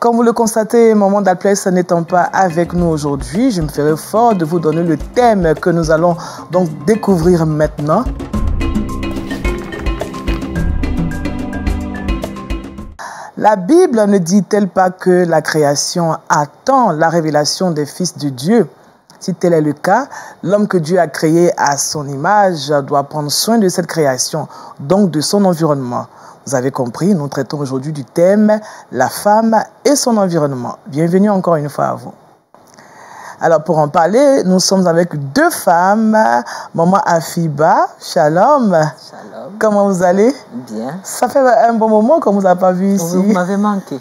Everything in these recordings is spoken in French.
Comme vous le constatez, Maman Dalplès n'étant pas avec nous aujourd'hui, je me ferai fort de vous donner le thème que nous allons donc découvrir maintenant. La Bible ne dit-elle pas que la création attend la révélation des fils de Dieu? Si tel est le cas, l'homme que Dieu a créé à son image doit prendre soin de cette création, donc de son environnement. Vous avez compris, nous traitons aujourd'hui du thème « La femme et son environnement ». Bienvenue encore une fois à vous. Alors pour en parler, nous sommes avec deux femmes. Maman Afiba, shalom. Shalom. Comment vous allez? Bien. Ça fait un bon moment qu'on ne vous a pas vu ici. Vous m'avez manqué.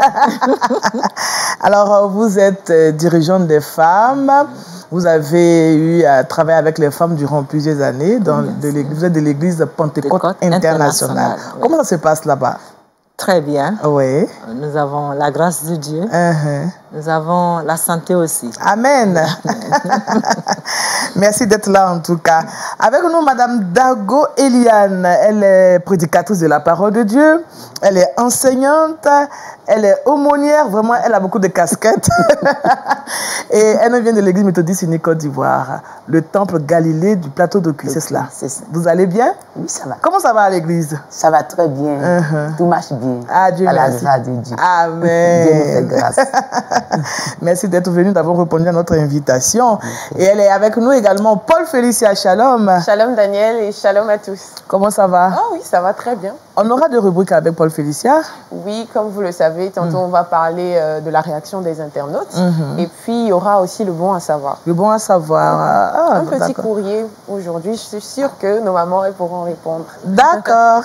Alors vous êtes dirigeante des femmes. Vous avez eu à travailler avec les femmes durant plusieurs années. Vous êtes de l'église Pentecôte internationale. Oui. Comment ça se passe là-bas? Très bien. Oui. Nous avons la grâce de Dieu. Nous avons la santé aussi. Amen. Merci d'être là en tout cas. Avec nous, Madame Dago Eliane. Elle est prédicatrice de la parole de Dieu. Elle est enseignante. Elle est aumônière. Vraiment, elle a beaucoup de casquettes. Et elle vient de l'église méthodiste unique Côte d'Ivoire. Le temple Galilée du plateau de Cuisse, c'est cela. C'est ça. Vous allez bien? Oui, ça va. Comment ça va à l'église? Ça va très bien. Tout marche bien. Ah, Dieu merci. À la grâce de Dieu. Amen. Dieu nous fait grâce. Merci d'être venu, d'avoir répondu à notre invitation. Et elle est avec nous également, Paul Félicia. Shalom. Shalom Daniel et shalom à tous. Comment ça va? Ah oui, ça va très bien. On aura des rubriques avec Paul Félicia. Oui, comme vous le savez, tantôt on va parler de la réaction des internautes. Et puis il y aura aussi le bon à savoir. Le bon à savoir. Un petit courrier aujourd'hui. Je suis sûre que nos mamans elles pourront répondre. D'accord.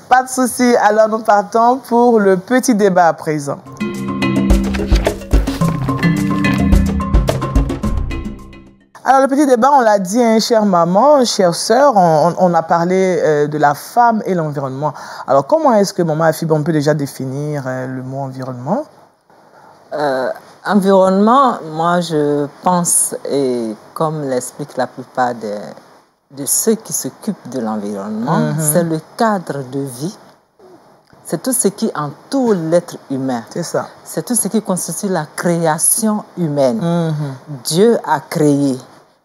Pas de souci. Alors nous partons pour le petit débat à présent. Alors, le petit débat, on l'a dit, hein, chère maman, chère sœur, on a parlé de la femme et l'environnement. Alors, comment est-ce que Maman Afiba, on peut déjà définir le mot environnement? Environnement, moi je pense, et comme l'expliquent la plupart de ceux qui s'occupent de l'environnement, c'est le cadre de vie. C'est tout ce qui entoure l'être humain. C'est ça. C'est tout ce qui constitue la création humaine. Dieu a créé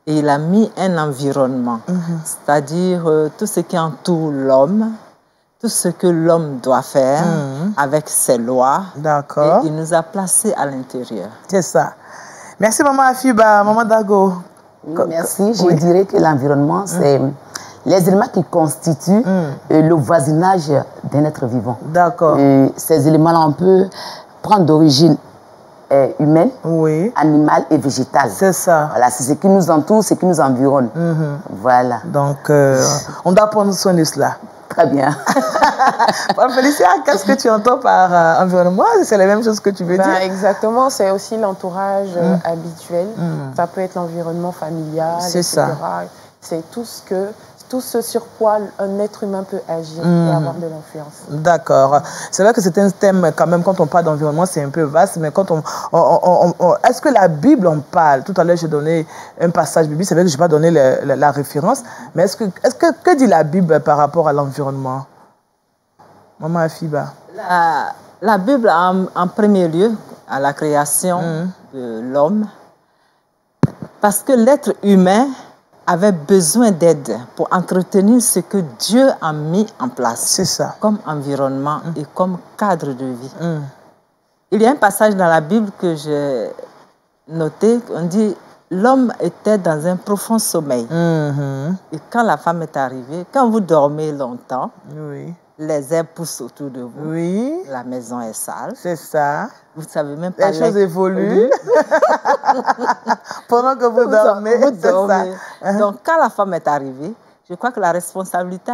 et il a mis un environnement. C'est-à-dire tout ce qui entoure l'homme, tout ce que l'homme doit faire avec ses lois. D'accord. Et il nous a placés à l'intérieur. C'est ça. Merci Maman Afiba. Maman Dago. Oui, merci. Je dirais que l'environnement, c'est les éléments qui constituent le voisinage d'un être vivant. D'accord. Ces éléments-là, on peut prendre d'origine humaine, animale et végétale. C'est ça. Voilà, c'est ce qui nous entoure, ce qui nous environne. Voilà. Donc, on doit prendre soin de cela. Très bien. Félicia, qu'est-ce que tu entends par environnement? C'est la même chose que tu veux dire? Exactement, c'est aussi l'entourage habituel. Ça peut être l'environnement familial, c'est etc. ça. C'est tout ce sur quoi un être humain peut agir et avoir de l'influence. D'accord. C'est vrai que c'est un thème, quand même, quand on parle d'environnement, c'est un peu vaste, mais quand est-ce que la Bible en parle? Tout à l'heure, j'ai donné un passage biblique, c'est vrai que je n'ai pas donné la référence, mais que dit la Bible par rapport à l'environnement? Maman Afiba. La Bible, en premier lieu, à la création de l'homme, parce que l'être humain avait besoin d'aide pour entretenir ce que Dieu a mis en place. C'est ça. Comme environnement et comme cadre de vie. Il y a un passage dans la Bible que j'ai noté, on dit l'homme était dans un profond sommeil. Et quand la femme est arrivée, quand vous dormez longtemps, les herbes poussent autour de vous. La maison est sale. C'est ça. Vous ne savez même pas. Les choses évoluent. Pendant que vous dormez. Ça. Donc, quand la femme est arrivée, je crois que la responsabilité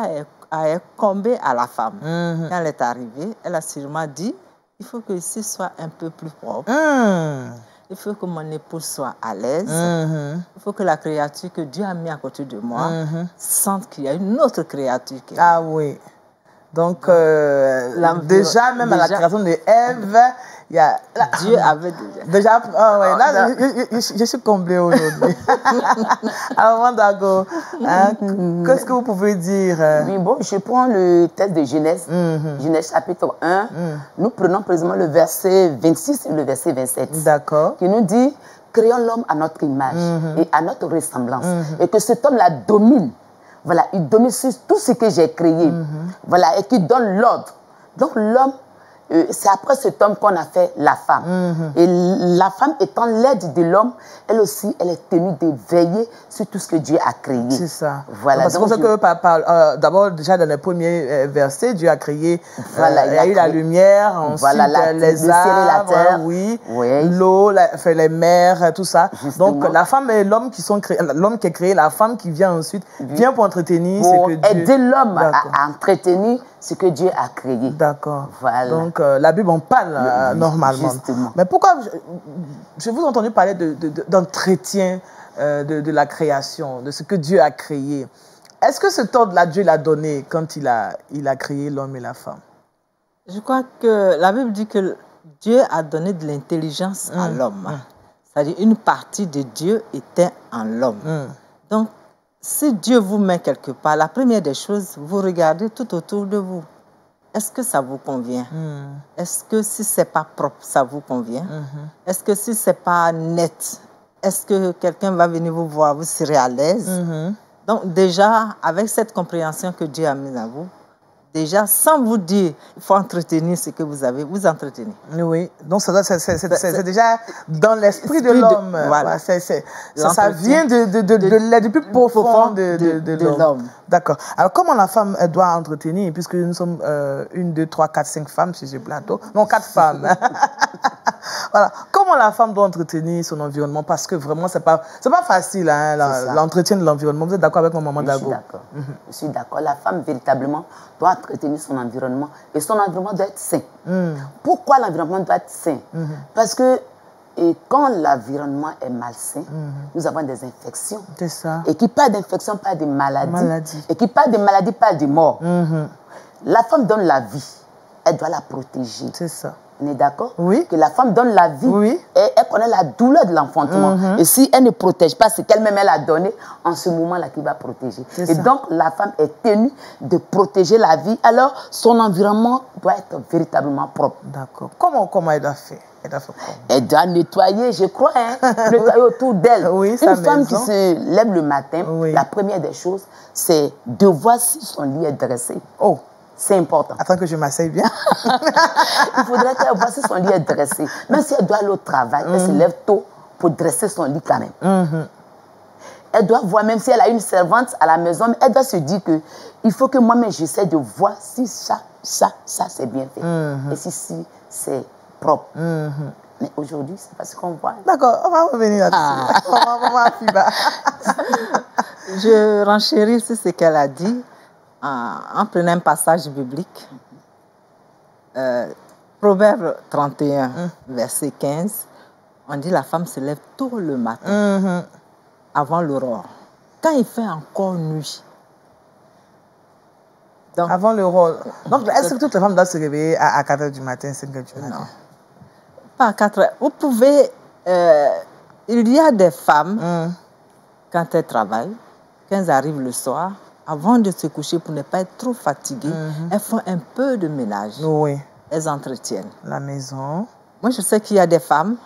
a incombé à la femme. Quand elle est arrivée, elle a sûrement dit, il faut que ici soit un peu plus propre. Il faut que mon épouse soit à l'aise. Il faut que la créature que Dieu a mis à côté de moi sente qu'il y a une autre créature qui est là. Ah oui. Donc, déjà, même à la création de Ève, il y a... Dieu avait déjà... ouais, là, je suis comblée aujourd'hui. Alors, Wandago, qu'est-ce que vous pouvez dire? Oui, bon, je prends le texte de Genèse, Genèse chapitre 1. Nous prenons précisément le verset 26 et le verset 27. D'accord. Qui nous dit, créons l'homme à notre image et à notre ressemblance. Et que cet homme-là domine. Voilà, il domine sur tout ce que j'ai créé. Voilà, et qui donne l'ordre. Donc l'homme, c'est après cet homme qu'on a fait la femme. Et la femme étant l'aide de l'homme, elle aussi, elle est tenue de veiller sur tout ce que Dieu a créé. C'est ça. Voilà. Parce que d'abord, déjà dans le premier verset, Dieu a créé, voilà, il y a eu la lumière, ensuite voilà, les arbres, la terre, oui, l'eau, les mers, tout ça. Justement. Donc la femme et l'homme qui sont créés, l'homme qui est créé, la femme qui vient ensuite, vient pour entretenir pour ce que Dieu... aider l'homme à entretenir ce que Dieu a créé. D'accord. Voilà. Donc la Bible en parle normalement. Justement. Mais pourquoi je vous ai entendu parler d'entretien de la création, de ce que Dieu a créé. Est-ce que cet ordre-là, Dieu l'a donné quand il a créé l'homme et la femme? Je crois que la Bible dit que Dieu a donné de l'intelligence à l'homme. C'est-à-dire une partie de Dieu était en l'homme. Donc, si Dieu vous met quelque part, la première des choses, vous regardez tout autour de vous. Est-ce que ça vous convient? Est-ce que si ce n'est pas propre, ça vous convient? Est-ce que si ce n'est pas net, est-ce que quelqu'un va venir vous voir, vous serez à l'aise? Donc déjà, avec cette compréhension que Dieu a mise à vous, déjà, sans vous dire, il faut entretenir ce que vous avez, vous entretenez. Oui, donc c'est déjà dans l'esprit de l'homme. Voilà. Ça vient du plus profond de l'homme. D'accord. Alors, comment la femme doit entretenir, puisque nous sommes 1, 2, 3, 4, 5 femmes sur ce plateau. Non, 4 femmes. Voilà. Comment la femme doit entretenir son environnement? Parce que vraiment, c'est pas facile, hein, l'entretien de l'environnement. Vous êtes d'accord avec mon maman Dago? Je suis d'accord. La femme, véritablement, doit entretenir son environnement. Et son environnement doit être sain. Pourquoi l'environnement doit être sain? Parce que quand l'environnement est malsain, nous avons des infections. C'est ça. Et qui parle d'infection, parle de maladie. Et qui parle de maladie, parle de mort. La femme donne la vie. Elle doit la protéger. C'est ça. On est d'accord? Oui. Que la femme donne la vie. Oui. Et elle connaît la douleur de l'enfantement. Et si elle ne protège pas ce qu'elle-même elle a donné, en ce moment-là, qui va protéger? Et donc, la femme est tenue de protéger la vie. Alors, son environnement doit être véritablement propre. D'accord. Comment elle doit faire? Elle doit nettoyer, je crois, nettoyer autour d'elle. Oui, une femme qui se lève le matin, la première des choses, c'est de voir si son lit est dressé. Oh. C'est important. Attends que je m'asseye bien. Il faudrait qu'elle voie si son lit est dressé. Même si elle doit aller au travail, elle se lève tôt pour dresser son lit quand même. Elle doit voir, même si elle a une servante à la maison, elle doit se dire que il faut que moi-même j'essaie de voir si ça c'est bien fait. Et si c'est propre. Mais aujourd'hui, c'est pas ce qu'on voit. D'accord, on va revenir là-dessus. Je renchéris sur ce qu'elle a dit. En prenant un passage biblique, Proverbe 31, verset 15, on dit la femme se lève tôt le matin, avant l'aurore, quand il fait encore nuit. Donc, avant l'aurore. Donc, est-ce que toutes les femmes doivent se réveiller à 4 h du matin, 5 h du matin? Non, pas à 4 h. Vous pouvez... il y a des femmes, quand elles travaillent, quand elles arrivent le soir, avant de se coucher, pour ne pas être trop fatiguées, elles font un peu de ménage. Oui. Elles entretiennent la maison. Moi, je sais qu'il y a des femmes,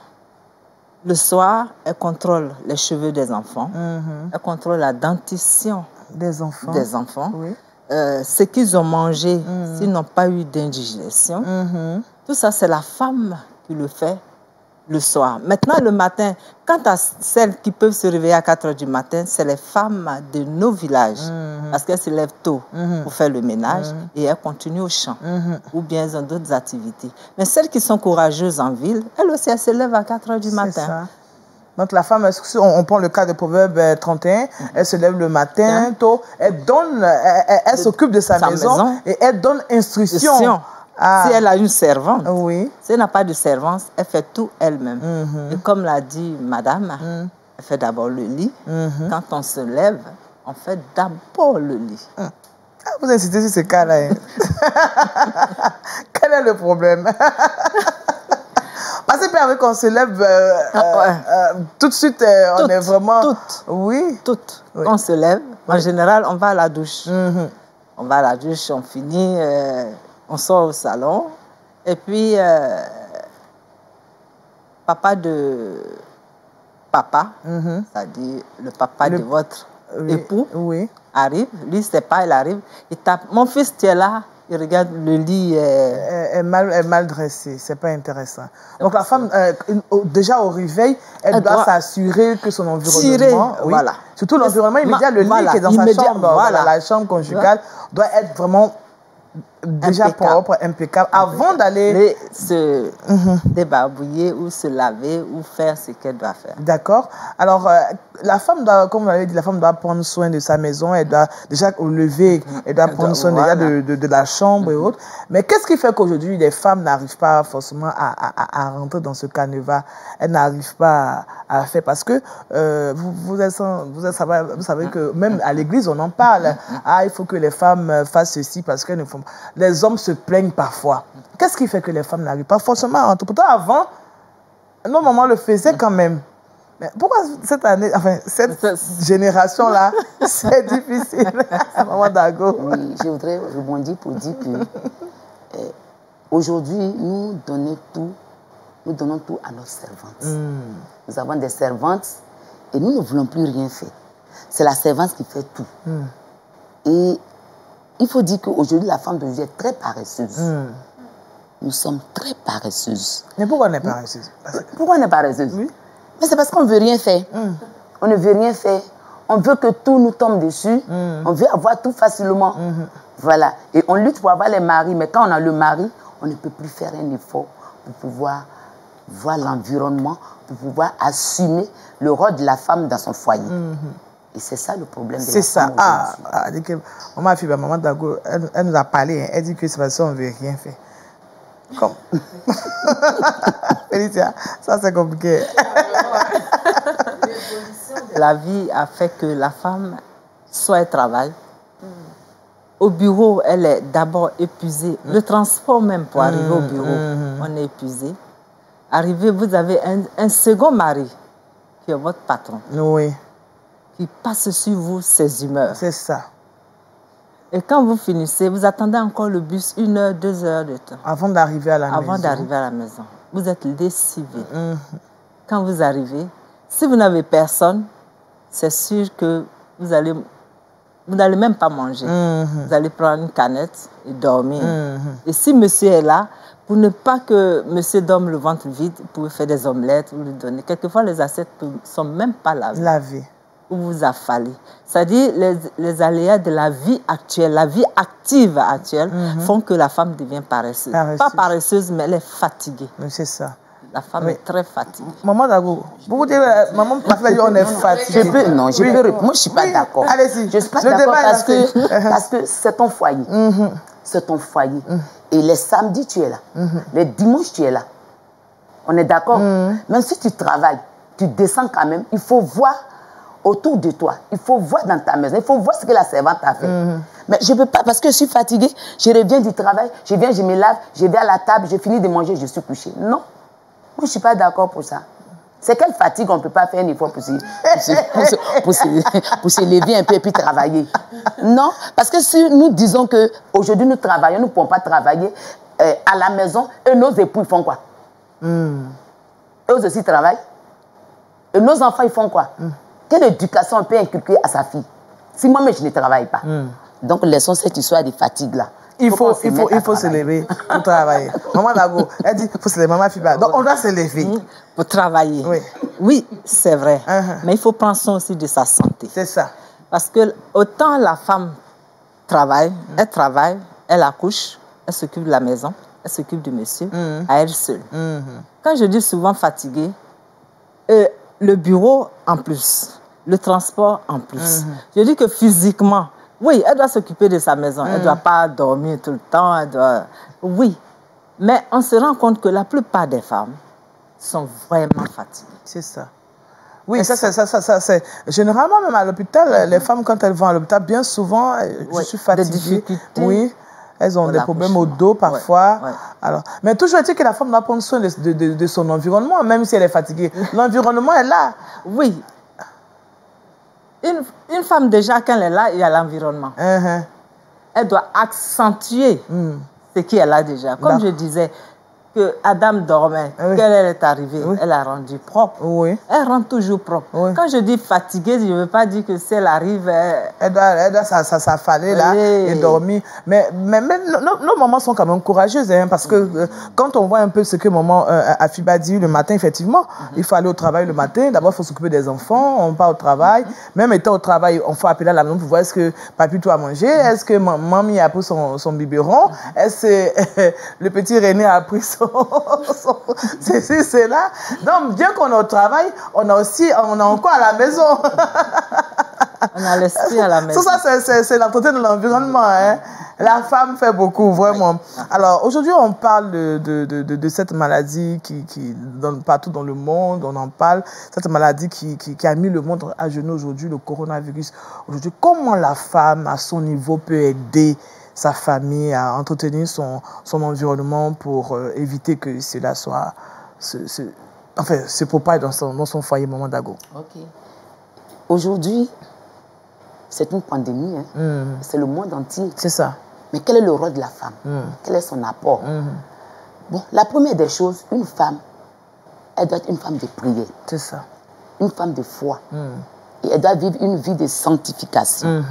le soir, elles contrôlent les cheveux des enfants, elles contrôlent la dentition des enfants. Oui. Ce qu'ils ont mangé, s'ils n'ont pas eu d'indigestion. Tout ça, c'est la femme qui le fait le soir. Maintenant, le matin, quant à celles qui peuvent se réveiller à 4 h du matin, c'est les femmes de nos villages. Parce qu'elles se lèvent tôt pour faire le ménage et elles continuent au champ. Ou bien elles ont d'autres activités. Mais celles qui sont courageuses en ville, elles aussi, elles se lèvent à 4 h du matin. Ça. Donc la femme, on prend le cas de Proverbe 31, elle se lève le matin tôt, elle s'occupe de sa maison et elle donne instruction. Si elle a une servante, si elle n'a pas de servante, elle fait tout elle-même. Et comme l'a dit madame, elle fait d'abord le lit. Quand on se lève, on fait d'abord le lit. Vous insistez sur ce cas-là. Hein. Quel est le problème? Parce que après qu'on se lève, tout de suite, on est vraiment... Toutes. Oui. Toutes. Oui. Quand on se lève, en Oui. général, on va à la douche. Mhm. On va à la douche, on finit, on sort au salon. Et puis, papa, c'est-à-dire le papa de votre époux, arrive. Lui, c'est pas, il arrive. Il tape. Mon fils, tu es là. Il regarde le lit. Est mal dressé. C'est pas intéressant. Donc, la femme, déjà au réveil, elle doit s'assurer que son environnement... Voilà. Surtout l'environnement immédiat, le lit qui est dans sa chambre, voilà, la chambre conjugale, doit être vraiment... déjà impeccable. Propre, impeccable, avant d'aller se débarbouiller ou se laver ou faire ce qu'elle doit faire. D'accord. Alors, la femme doit, comme vous l'avez dit, la femme doit prendre soin de sa maison, elle doit déjà au lever, elle doit prendre soin déjà de la chambre et autres. Mais qu'est-ce qui fait qu'aujourd'hui, les femmes n'arrivent pas forcément à rentrer dans ce canevas, elles n'arrivent pas à faire, parce que vous savez que même à l'église, on en parle. Ah, il faut que les femmes fassent ceci parce qu'elles ne font pas. Les hommes se plaignent parfois. Qu'est-ce qui fait que les femmes n'arrivent pas forcément à rentrer? Pourtant, avant, nos mamans le faisaient quand même. Mais pourquoi cette année, enfin, cette génération-là, c'est difficile? Maman Dago. Oui, je voudrais rebondir pour dire que aujourd'hui, nous donnons tout à nos servantes. Nous avons des servantes et nous ne voulons plus rien faire. C'est la servante qui fait tout. Et il faut dire qu'aujourd'hui, la femme d'aujourd'hui est très paresseuse. Nous sommes très paresseuses. Mais pourquoi on est paresseuse? Pourquoi on est paresseuse? Oui. Mais c'est parce qu'on ne veut rien faire. On ne veut rien faire. On veut que tout nous tombe dessus. On veut avoir tout facilement. Voilà. Et on lutte pour avoir les maris. Mais quand on a le mari, on ne peut plus faire un effort pour pouvoir voir l'environnement, pour pouvoir assumer le rôle de la femme dans son foyer. Et c'est ça le problème de la femme aujourd'hui. Maman Dago, elle nous a parlé. Hein. Elle dit que c'est parce qu'on ne veut rien faire. Comme. Félicia, ça c'est compliqué. La vie a fait que la femme, soit elle travaille, au bureau, elle est d'abord épuisée. Le transport même pour arriver au bureau, on est épuisé. Arrivé, vous avez un second mari qui est votre patron. Oui. Qui passe sur vous ses humeurs. C'est ça. Et quand vous finissez, vous attendez encore le bus 1 heure, 2 heures de temps. Avant d'arriver à la maison. Avant d'arriver à la maison. Vous êtes lessivé. Quand vous arrivez, si vous n'avez personne, c'est sûr que vous n'allez même pas manger. Vous allez prendre une canette et dormir. Et si monsieur est là, pour ne pas que monsieur dorme le ventre vide, vous pouvez faire des omelettes, vous lui donner. Quelquefois, les assiettes ne sont même pas lavées. Ou vous affalez. C'est-à-dire les aléas de la vie actuelle, la vie active actuelle, font que la femme devient paresseuse. Pas paresseuse, mais elle est fatiguée. C'est ça. La femme est très fatiguée. Maman Dago, vous dites, maman, on est fatiguée. Moi, je ne suis pas d'accord. Allez-y. Je ne suis pas d'accord parce que c'est ton foyer. C'est ton foyer. Et les samedis, tu es là. Les dimanches, tu es là. On est d'accord? Même si tu travailles, tu descends quand même, il faut voir autour de toi. Il faut voir dans ta maison. Il faut voir ce que la servante a fait. Mais je ne peux pas, parce que je suis fatiguée. Je reviens du travail, je viens, je me lave, je vais à la table, je finis de manger, je suis couchée. Non. Moi, je ne suis pas d'accord pour ça. C'est quelle fatigue on ne peut pas faire un effort pour se lever un peu et puis travailler. Non, parce que si nous disons qu'aujourd'hui nous travaillons, nous ne pouvons pas travailler à la maison, et nos époux, ils font quoi? Eux aussi travaillent. Et nos enfants, ils font quoi? Quelle éducation on peut inculquer à sa fille? Si moi-même, je ne travaille pas. Donc, laissons cette histoire de fatigue-là. Il faut se lever pour travailler. Maman Dago, elle dit qu'il faut se lever. Maman Fiba. Donc, on doit se lever. Pour travailler. Oui, c'est vrai. Mais il faut prendre soin aussi de sa santé. C'est ça. Parce que autant la femme travaille, elle accouche, elle s'occupe de la maison, elle s'occupe du monsieur, à elle seule. Quand je dis souvent fatiguée, le bureau en plus, le transport en plus. Je dis que physiquement, oui, elle doit s'occuper de sa maison. Elle ne doit pas dormir tout le temps. Oui, mais on se rend compte que la plupart des femmes sont vraiment fatiguées. C'est ça. Oui, ça c'est... Généralement, même à l'hôpital, les femmes, quand elles vont à l'hôpital, bien souvent, je suis fatiguée. Des difficultés. Oui, elles ont des problèmes au dos parfois. Alors, mais toujours est-il que la femme doit prendre soin de son environnement, même si elle est fatiguée. L'environnement est là. Oui. Une femme, déjà, quand elle est là, il y a l'environnement. Elle doit accentuer ce qu'elle a déjà. Comme je disais, que Adam dormait, quand elle est arrivée, elle a rendu propre. Elle rend toujours propre. Quand je dis fatiguée, je ne veux pas dire que si elle arrive... Elle doit s'affaler là et dormir. Mais nos mamans sont quand même courageuses, hein, parce que quand on voit un peu ce que maman Afiba dit le matin, effectivement, il faut aller au travail le matin. D'abord, il faut s'occuper des enfants, on part au travail. Même étant au travail, on faut appeler à la maison pour voir est-ce que papy toi a mangé, est-ce que mamie a pris son biberon, est-ce que le petit René a pris c'est là. Donc, bien qu'on est au travail, on a encore à la maison. On a l'esprit à la maison. Ça, c'est l'entretien de l'environnement. Hein. La femme fait beaucoup, vraiment. Alors, aujourd'hui, on parle de cette maladie qui partout dans le monde, on en parle. Cette maladie qui a mis le monde à genoux aujourd'hui, le coronavirus. Aujourd'hui, comment la femme, à son niveau, peut aider sa famille à entretenir son environnement pour éviter que cela se propage dans son foyer, Maman Dago. Ok. Aujourd'hui, c'est une pandémie. Hein. C'est le monde entier. C'est ça. Mais quel est le rôle de la femme? Quel est son apport? Bon, la première des choses, une femme, elle doit être une femme de prière. C'est ça. Une femme de foi. Et elle doit vivre une vie de sanctification.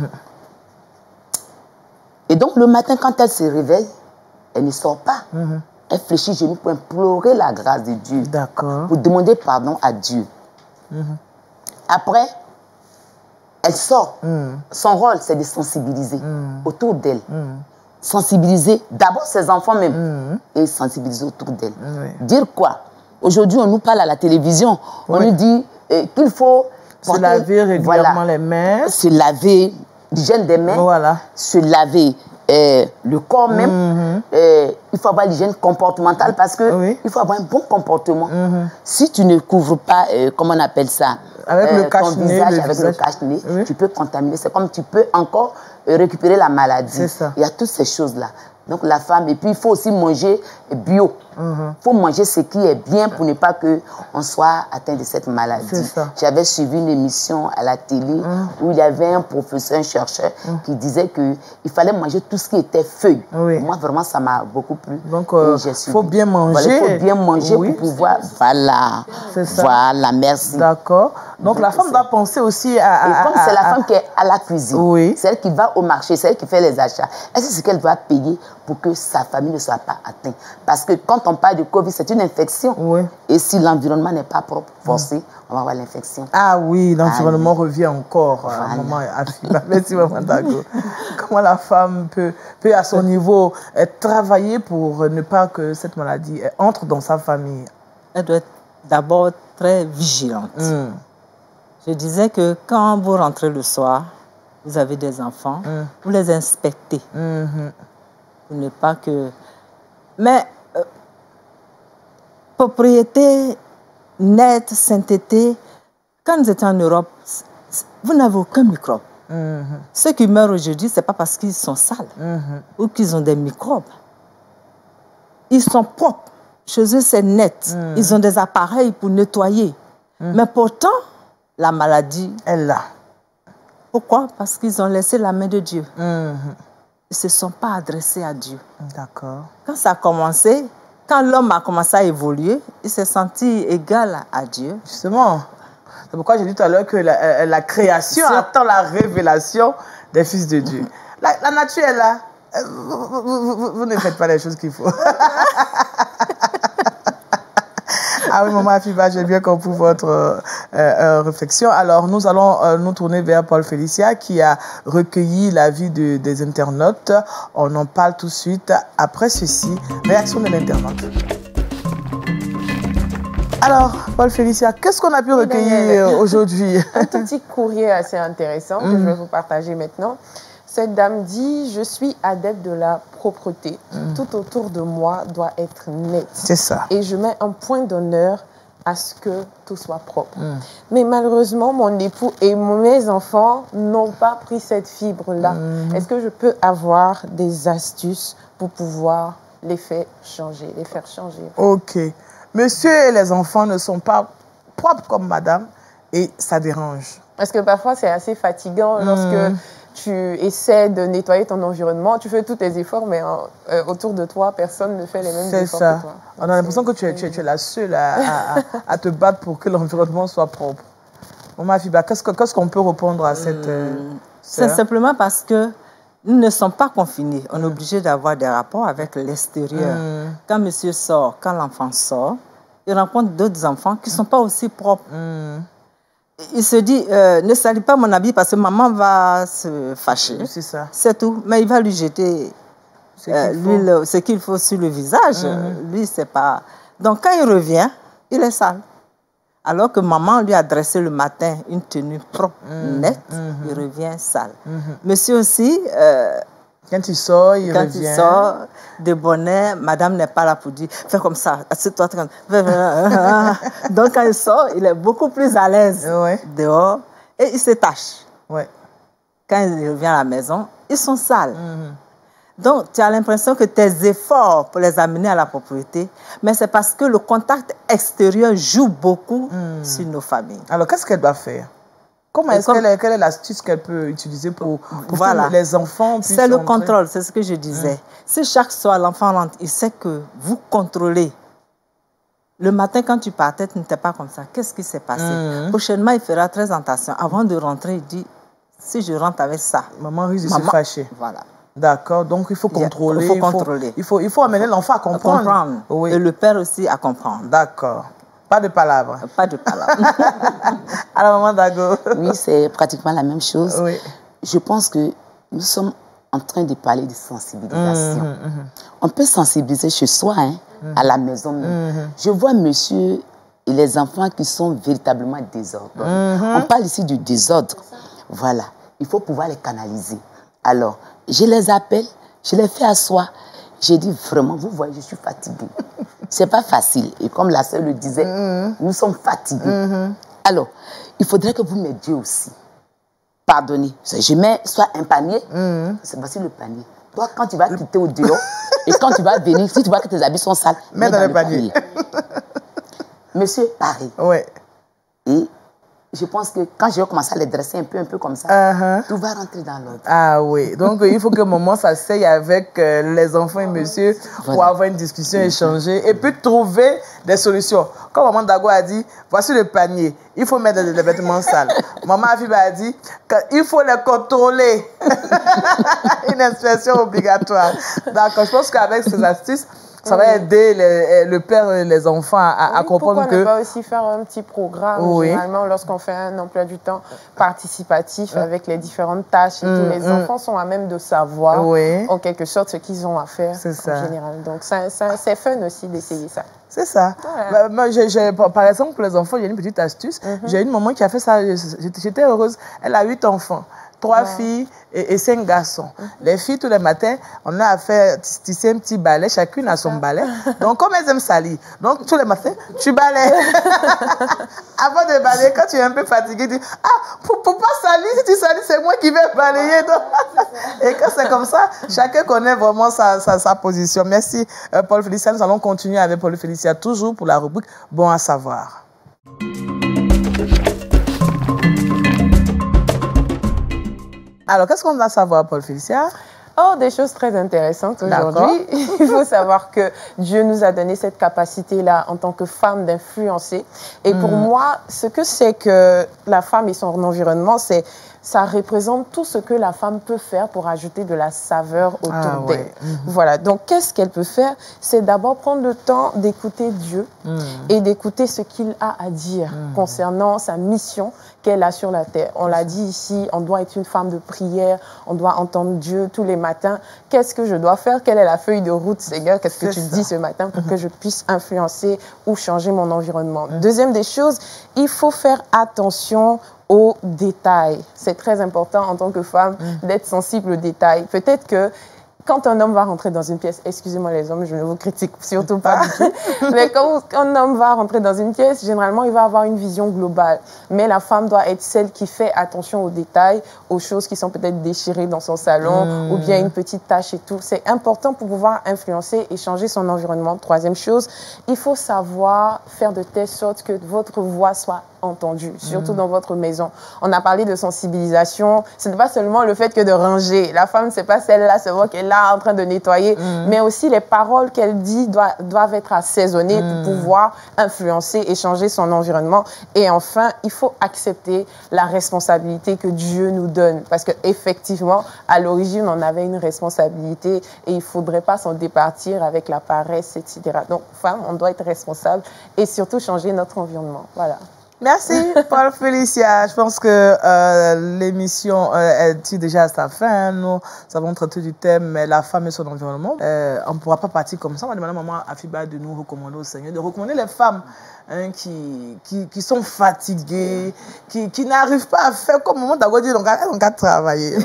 Et donc, le matin, quand elle se réveille, elle ne sort pas. Elle fléchit genoux pour implorer la grâce de Dieu. D'accord. Pour demander pardon à Dieu. Après, elle sort. Son rôle, c'est de sensibiliser autour d'elle. Sensibiliser d'abord ses enfants même. Et sensibiliser autour d'elle. Dire quoi? Aujourd'hui, on nous parle à la télévision. On nous dit qu'il faut... Se laver régulièrement les mains. Se laver... L'hygiène des mains, se laver le corps même. Il faut avoir l'hygiène comportementale parce que il faut avoir un bon comportement. Si tu ne couvres pas, comment on appelle ça, avec le cache-nez, avec le cache-nez, tu peux contaminer. C'est comme tu peux encore récupérer la maladie. C'est ça. Il y a toutes ces choses-là. Donc la femme, et puis il faut aussi manger bio. Il faut manger ce qui est bien pour ne pas qu'on soit atteint de cette maladie. J'avais suivi une émission à la télé où il y avait un professeur, un chercheur qui disait qu'il fallait manger tout ce qui était feuille. Moi, vraiment, ça m'a beaucoup plu. Donc, il faut bien manger. Voilà, il faut bien manger pour pouvoir... Voilà. C'est ça. Voilà, merci. D'accord. Donc, la femme doit penser aussi à... Et comme c'est la femme qui est à la cuisine, c'est elle qui va au marché, c'est elle qui fait les achats. Est-ce que c'est ce qu'elle doit payer pour que sa famille ne soit pas atteinte? Parce que quand on parle de Covid, c'est une infection. Et si l'environnement n'est pas propre, forcé, on va avoir l'infection. Ah oui, l'environnement revient encore. Maman Afiba. Merci, Maman Dago. Comment la femme peut à son niveau, travailler pour ne pas que cette maladie entre dans sa famille? Elle doit être d'abord très vigilante. Je disais que quand vous rentrez le soir, vous avez des enfants, vous les inspectez. Pour ne pas que... Mais propriété nette, sainteté, quand vous êtes en Europe, vous n'avez aucun microbe. Ceux qui meurent aujourd'hui, ce n'est pas parce qu'ils sont sales ou qu'ils ont des microbes. Ils sont propres. Chez eux, c'est net. Ils ont des appareils pour nettoyer. Mais pourtant, la maladie est là. Pourquoi? Parce qu'ils ont laissé la main de Dieu. Ils ne se sont pas adressés à Dieu. D'accord. Quand ça a commencé, quand l'homme a commencé à évoluer, il s'est senti égal à Dieu. Justement. C'est pourquoi j'ai dit tout à l'heure que la création attend la révélation des fils de Dieu. La nature est là. Vous ne faites pas les choses qu'il faut. Ah oui, Maman Afiba, j'ai bien compris votre réflexion. Alors, nous allons nous tourner vers Paul Félicia qui a recueilli l'avis des internautes. On en parle tout de suite après ceci. Réaction de l'internaute. Alors, Paul Félicia, qu'est-ce qu'on a pu recueillir aujourd'hui? Un tout petit courrier assez intéressant que je vais vous partager maintenant. Cette dame dit « Je suis adepte de la propreté. Tout autour de moi doit être net. » C'est ça. Et je mets un point d'honneur à ce que tout soit propre. Mais malheureusement, mon époux et mes enfants n'ont pas pris cette fibre-là. Est-ce que je peux avoir des astuces pour pouvoir les faire changer, Ok. Monsieur et les enfants ne sont pas propres comme madame et ça dérange. Parce que parfois, c'est assez fatigant lorsque tu essaies de nettoyer ton environnement, tu fais tous tes efforts, mais autour de toi, personne ne fait les mêmes efforts que toi. On a l'impression que tu es la seule à te battre pour que l'environnement soit propre. Maman Fiba, qu'est-ce qu'on peut répondre à cette C'est simplement parce que nous ne sommes pas confinés. On est obligé d'avoir des rapports avec l'extérieur. Quand monsieur sort, quand l'enfant sort, il rencontre d'autres enfants qui ne sont pas aussi propres. Il se dit, ne salis pas mon habit parce que maman va se fâcher. C'est ça. C'est tout. Mais il va lui jeter ce qu'il faut sur le visage. Lui, c'est pas... Donc, quand il revient, il est sale. Alors que maman lui a dressé le matin une tenue propre, nette, il revient sale. Monsieur aussi... quand il sort, il revient. Quand il sort de bonnet, madame n'est pas là pour dire fais comme ça, assieds-toi. Donc quand il sort, il est beaucoup plus à l'aise dehors et il se tâche. Quand il revient à la maison, ils sont sales. Donc tu as l'impression que tes efforts pour les amener à la propriété, mais c'est parce que le contact extérieur joue beaucoup sur nos familles. Alors qu'est-ce qu'elle doit faire? Quelle est l'astuce qu'elle peut utiliser pour que les enfants puissent C'est le contrôle, c'est ce que je disais. Si chaque soir l'enfant rentre, il sait que vous contrôlez. Le matin, quand tu partais, tu n'étais pas comme ça. Qu'est-ce qui s'est passé? Prochainement, il fera très attention. Avant de rentrer, il dit, si je rentre avec ça... Maman risque de se fâcher. Voilà. D'accord, donc il faut contrôler. Il faut contrôler. Il faut amener l'enfant à comprendre. Oui. Et le père aussi à comprendre. D'accord. Pas de palabres. Pas de palabres. Alors, maman Dago. Oui, c'est pratiquement la même chose. Oui. Je pense que nous sommes en train de parler de sensibilisation. On peut sensibiliser chez soi, à la maison même. Je vois monsieur et les enfants qui sont véritablement désordonnés. On parle ici du désordre. Voilà. Il faut pouvoir les canaliser. Alors, je les appelle, je les fais asseoir. J'ai dit vraiment, vous voyez, je suis fatiguée. C'est pas facile. Et comme la sœur le disait, nous sommes fatigués. Alors, il faudrait que vous m'aidiez aussi. Pardonnez. Je mets soit un panier, c'est voici le panier. Toi, quand tu vas quitter au dehors, et quand tu vas venir, si tu vois que tes habits sont sales, mets dans le panier. Monsieur, pareil. Ouais. Et je pense que quand je vais commencer à les dresser un peu comme ça, tout va rentrer dans l'ordre. Ah oui, donc il faut que maman s'asseye avec les enfants et monsieur pour avoir une discussion, échanger et puis trouver des solutions. Comme maman Dago a dit, voici le panier, il faut mettre des vêtements sales. Maman Afiba a dit, il faut les contrôler. Une expression obligatoire. D'accord, je pense qu'avec ces astuces, ça va aider le père et les enfants à comprendre que... Pourquoi ne pas aussi faire un petit programme, généralement, lorsqu'on fait un emploi du temps participatif avec les différentes tâches et tous les enfants sont à même de savoir, en quelque sorte, ce qu'ils ont à faire en général. Donc, c'est fun aussi d'essayer ça. C'est ça. Voilà. Moi, par exemple, pour les enfants, il y a une petite astuce. J'ai une maman qui a fait ça. J'étais heureuse. Elle a 8 enfants. 3 filles et 5 garçons. Les filles, tous les matins, on a fait tisser un petit balai, chacune a son balai. Donc, comme elles aiment salir, donc tous les matins, tu balais. Avant de balayer, quand tu es un peu fatigué, tu dis, pour pas salir, si tu salis, c'est moi qui vais balayer. Donc, et quand c'est comme ça, chacun connaît vraiment sa position. Merci, Paul Félicia. Nous allons continuer avec Paul Félicia, toujours pour la rubrique Bon à savoir. Alors, qu'est-ce qu'on doit savoir, Paul Félicia? Oh, des choses très intéressantes aujourd'hui. Il faut savoir que Dieu nous a donné cette capacité-là en tant que femme d'influencer. Et pour moi, ce que c'est que la femme et son environnement, ça représente tout ce que la femme peut faire pour ajouter de la saveur autour d'elle. Voilà. Donc, qu'est-ce qu'elle peut faire? C'est d'abord prendre le temps d'écouter Dieu et d'écouter ce qu'il a à dire concernant sa mission qu'elle a sur la terre. On l'a dit ici, on doit être une femme de prière, on doit entendre Dieu tous les matins. Qu'est-ce que je dois faire? Quelle est la feuille de route, Seigneur? Qu'est-ce que tu dis ce matin pour que je puisse influencer ou changer mon environnement? Deuxième des choses, il faut faire attention aux détails. C'est très important en tant que femme d'être sensible aux détails. Peut-être que quand un homme va rentrer dans une pièce, excusez-moi les hommes, je ne vous critique surtout pas du tout, mais quand un homme va rentrer dans une pièce, généralement, il va avoir une vision globale. Mais la femme doit être celle qui fait attention aux détails, aux choses qui sont peut-être déchirées dans son salon, ou bien une petite tache et tout. C'est important pour pouvoir influencer et changer son environnement. Troisième chose, il faut savoir faire de telle sorte que votre voix soit entendue, surtout dans votre maison. On a parlé de sensibilisation. Ce n'est pas seulement le fait que de ranger. La femme, c'est pas celle-là seulement qui est là en train de nettoyer, mais aussi les paroles qu'elle dit doivent être assaisonnées pour pouvoir influencer et changer son environnement. Et enfin, il faut accepter la responsabilité que Dieu nous donne. Parce qu'effectivement, à l'origine, on avait une responsabilité et il ne faudrait pas s'en départir avec la paresse, etc. Donc, femme, on doit être responsable et surtout changer notre environnement. Voilà. Merci, Paul Félicia. Je pense que l'émission est déjà à sa fin. Nous avons traité du thème la femme et son environnement. On ne pourra pas partir comme ça. On va demander à maman Afiba de nous recommander au Seigneur, de recommander les femmes qui sont fatiguées, qui n'arrivent pas à faire comme maman d'Ago dit, donc à travailler.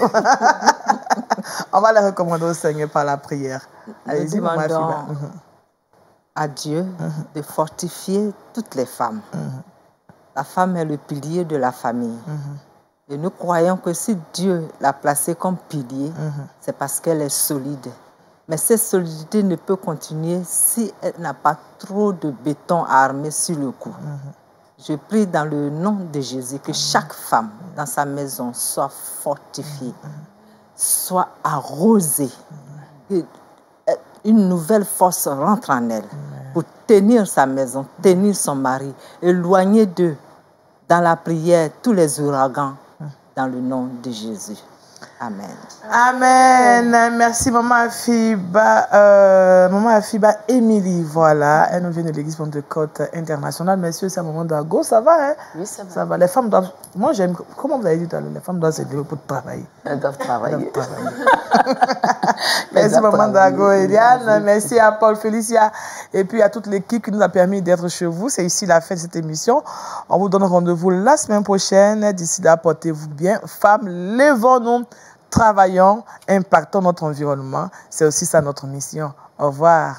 On va les recommander au Seigneur par la prière. Allez-y, maman Afiba. À Dieu de fortifier toutes les femmes. La femme est le pilier de la famille. Et nous croyons que si Dieu l'a placée comme pilier, c'est parce qu'elle est solide. Mais cette solidité ne peut continuer si elle n'a pas trop de béton à armer sur le cou. Je prie dans le nom de Jésus que chaque femme dans sa maison soit fortifiée, soit arrosée, que une nouvelle force rentre en elle pour tenir sa maison, tenir son mari, éloigner d'eux dans la prière tous les ouragans dans le nom de Jésus. Amen. Amen. Merci, maman Afiba. Maman Afiba Émilie, voilà. Elle nous vient de l'église Pentecôte internationale. Monsieur, c'est un moment d'Ago. Ça va, hein? Oui, ça va. Ça va. Les femmes doivent... Moi, j'aime... Comment vous avez dit tout à l'heure? Les femmes doivent se lever pour travailler. Elles doivent travailler. Merci, maman d'Ago, Eliane. Merci à Paul Félicia. Et puis à toute l'équipe qui nous a permis d'être chez vous. C'est ici la fin de cette émission. On vous donne rendez-vous la semaine prochaine. D'ici là, portez-vous bien. Femmes, levons-nous. Travaillons, impactons notre environnement. C'est aussi ça notre mission. Au revoir.